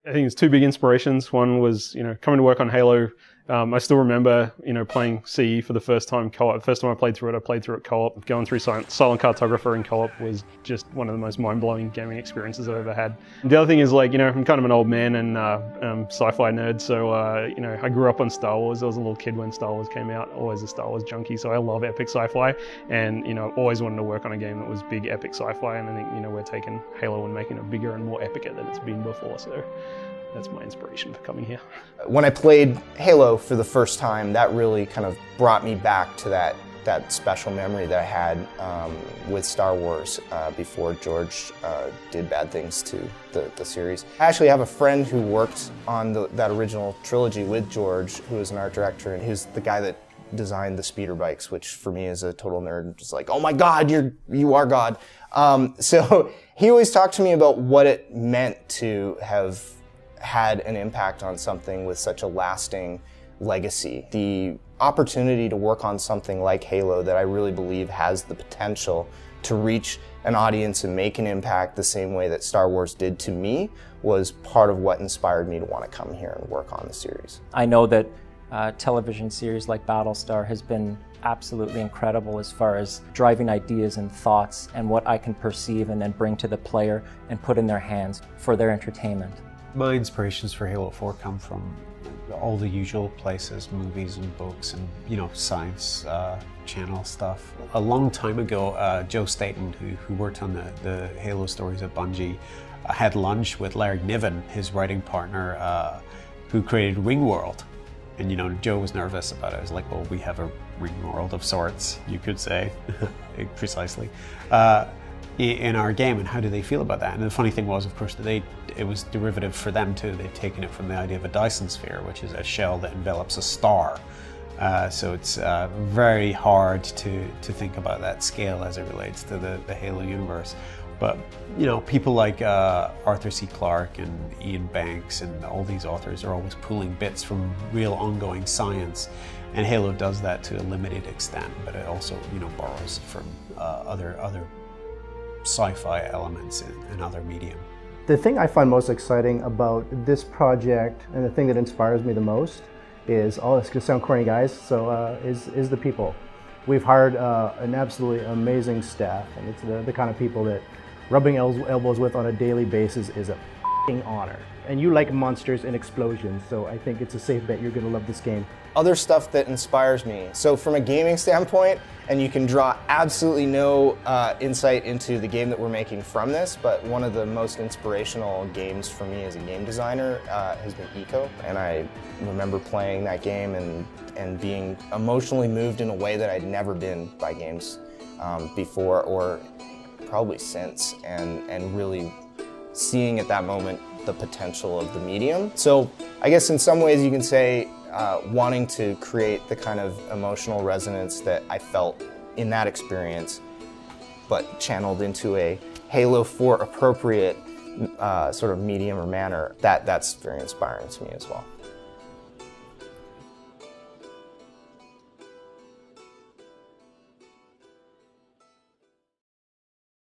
I think it's two big inspirations. One was, coming to work on Halo. I still remember, playing CE for the first time co-op. First time I played through it co-op. Going through Silent Cartographer in co-op was just one of the most mind-blowing gaming experiences I've ever had. And the other thing is, I'm kind of an old man and sci-fi nerd, so, I grew up on Star Wars. I was a little kid when Star Wars came out, always a Star Wars junkie, so I love epic sci-fi, and, always wanted to work on a game that was big epic sci-fi, and I think, we're taking Halo and making it bigger and more epic than it's been before, so that's my inspiration for coming here. When I played Halo for the first time, that really kind of brought me back to that special memory that I had with Star Wars before George did bad things to the series. I actually have a friend who worked on that original trilogy with George, who was an art director, and who's the guy that designed the speeder bikes, which for me as a total nerd, just like, oh my God, you are God. So he always talked to me about what it meant to have had an impact on something with such a lasting legacy. The opportunity to work on something like Halo that I really believe has the potential to reach an audience and make an impact the same way that Star Wars did to me was part of what inspired me to want to come here and work on the series. I know that a television series like Battlestar has been absolutely incredible as far as driving ideas and thoughts and what I can perceive and then bring to the player and put in their hands for their entertainment. My inspirations for Halo 4 come from all the usual places, movies and books and, science channel stuff. A long time ago, Joe Staten, who worked on the Halo stories at Bungie, had lunch with Larry Niven, his writing partner, who created Ringworld. And, Joe was nervous about it. I was like, well, we have a Ringworld of sorts, you could say, precisely. In our game, and how do they feel about that? And the funny thing was, of course, that it was derivative for them too. They'd taken it from the idea of a Dyson sphere, which is a shell that envelops a star. So it's very hard to think about that scale as it relates to the Halo universe. But people like Arthur C. Clarke and Ian Banks and all these authors are always pulling bits from real ongoing science, and Halo does that to a limited extent. But it also borrows from other sci-fi elements in other medium. The thing I find most exciting about this project, and the thing that inspires me the most, is, oh, it's gonna sound corny, guys, so is the people. We've hired an absolutely amazing staff, and it's the kind of people that rubbing elbows with on a daily basis is a f***ing honor. And you like monsters and explosions, so I think it's a safe bet you're gonna love this game. Other stuff that inspires me. So from a gaming standpoint, and you can draw absolutely no insight into the game that we're making from this, but one of the most inspirational games for me as a game designer has been Eco. And I remember playing that game and being emotionally moved in a way that I'd never been by games before or probably since, and really seeing at that moment the potential of the medium. So I guess in some ways you can say wanting to create the kind of emotional resonance that I felt in that experience, but channeled into a Halo 4 appropriate sort of medium or manner, that's very inspiring to me as well.